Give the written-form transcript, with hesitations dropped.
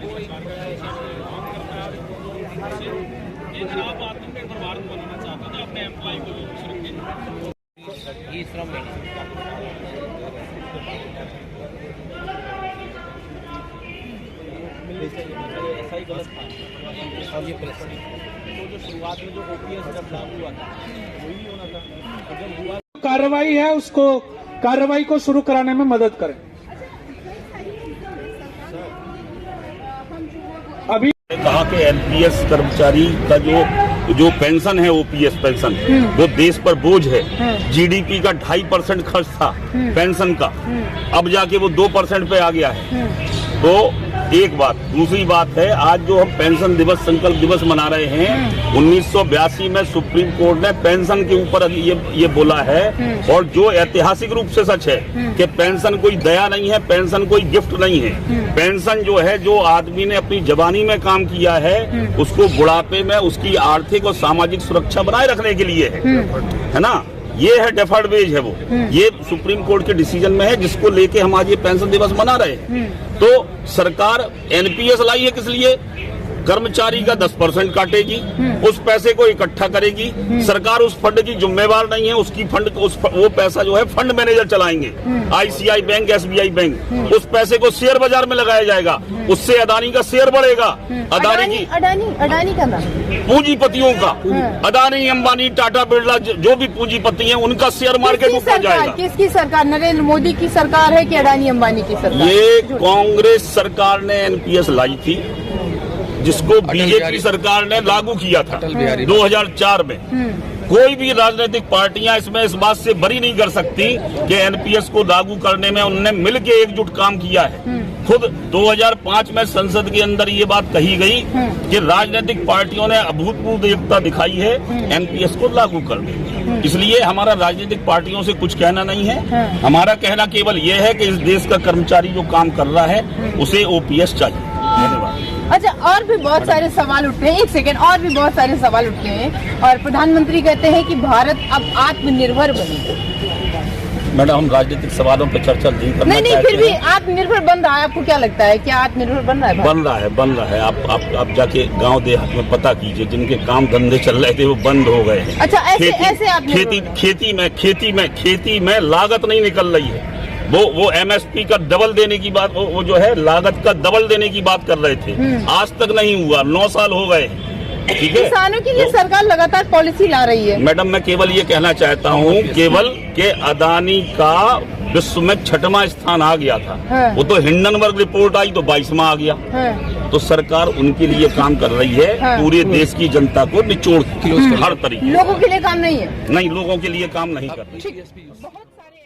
आप आत्मनिर्भर भारत बनाना चाहते हैं तो अपने एम्प्लॉय को ई श्रम ऐसा ही गलत था। और ये प्लस तो जो शुरुआत में जो ओपीएस जब लागू हुआ था वही होना था, और जब हुआ कार्रवाई है उसको कार्रवाई को शुरू कराने में मदद करें। अभी कहा कि एनपीएस कर्मचारी का जो पेंशन है, ओपीएस पेंशन, वो देश पर बोझ है। जीडीपी का 2.5% खर्च था पेंशन का, अब जाके वो 2% पे आ गया है। तो एक बात, दूसरी बात है, आज जो हम पेंशन दिवस, संकल्प दिवस मना रहे हैं, 1982 में सुप्रीम कोर्ट ने पेंशन के ऊपर ये बोला है, और जो ऐतिहासिक रूप से सच है कि पेंशन कोई दया नहीं है, पेंशन कोई गिफ्ट नहीं है। पेंशन जो है, जो आदमी ने अपनी जवानी में काम किया है, उसको बुढ़ापे में उसकी आर्थिक और सामाजिक सुरक्षा बनाए रखने के लिए है ना। ये है डेफर्ड वेज है वो, ये सुप्रीम कोर्ट के डिसीजन में है, जिसको लेके हम आज ये पेंशन दिवस मना रहे हैं। तो सरकार एनपीएस लाई है किस लिए? कर्मचारी का 10% काटेगी, उस पैसे को इकट्ठा करेगी। सरकार उस फंड की जिम्मेवार नहीं है, उसकी फंड वो पैसा जो है फंड मैनेजर चलाएंगे, आईसीआई बैंक, एसबीआई बैंक। उस पैसे को शेयर बाजार में लगाया जाएगा, उससे अदानी का शेयर बढ़ेगा। अडानी का नाम पूंजीपतियों का, अदानी, अंबानी, टाटा, बिरला, जो भी पूंजीपति हैं, उनका शेयर मार्केट ऊपर जाएगा। किसकी सरकार? नरेंद्र मोदी की सरकार है कि अडानी अंबानी की सरकार? ये कांग्रेस सरकार ने एनपीएस लाई थी, जिसको बीजेपी सरकार ने लागू किया था 2004 में। कोई भी राजनीतिक पार्टियां इसमें इस बात से बरी नहीं कर सकती कि एनपीएस को लागू करने में उन्होंने मिलकर एकजुट काम किया है। खुद 2005 में संसद के अंदर ये बात कही गई कि राजनीतिक पार्टियों ने अभूतपूर्व एकता दिखाई है एनपीएस को लागू करने में। इसलिए हमारा राजनीतिक पार्टियों से कुछ कहना नहीं है, हमारा कहना केवल ये है कि इस देश का कर्मचारी जो काम कर रहा है उसे ओपीएस चाहिए। धन्यवाद। अच्छा, और भी बहुत सारे सवाल उठते हैं, एक सेकेंड, और भी बहुत सारे सवाल उठते हैं, और प्रधानमंत्री कहते हैं कि भारत अब आत्मनिर्भर बनेगा। मैडम, हम राजनीतिक सवालों पर चर्चा नहीं करना नहीं, फिर भी आत्मनिर्भर बन रहा है। आपको क्या लगता है, क्या आत्मनिर्भर बन रहा है? बन रहा है। आप जाके गांव देहात में पता कीजिए, जिनके काम धंधे चल रहे थे वो बंद हो गए हैं। अच्छा, ऐसे आप खेती में लागत नहीं निकल रही है। वो एमएसपी का डबल देने की बात, वो जो है लागत का डबल देने की बात कर रहे थे, आज तक नहीं हुआ, 9 साल हो गए। ठीक है, किसानों के लिए सरकार लगातार पॉलिसी ला रही है। मैडम, मैं केवल ये कहना चाहता हूँ केवल कि अदानी का विश्व में 6वां स्थान आ गया था। वो तो हिंडनबर्ग रिपोर्ट आई तो 22वां आ गया। तो सरकार उनके लिए काम कर रही है, पूरे देश की जनता को निचोड़ हर तरीके। लोगों के लिए काम नहीं है, नहीं, लोगों के लिए काम नहीं कर रही। बहुत सारे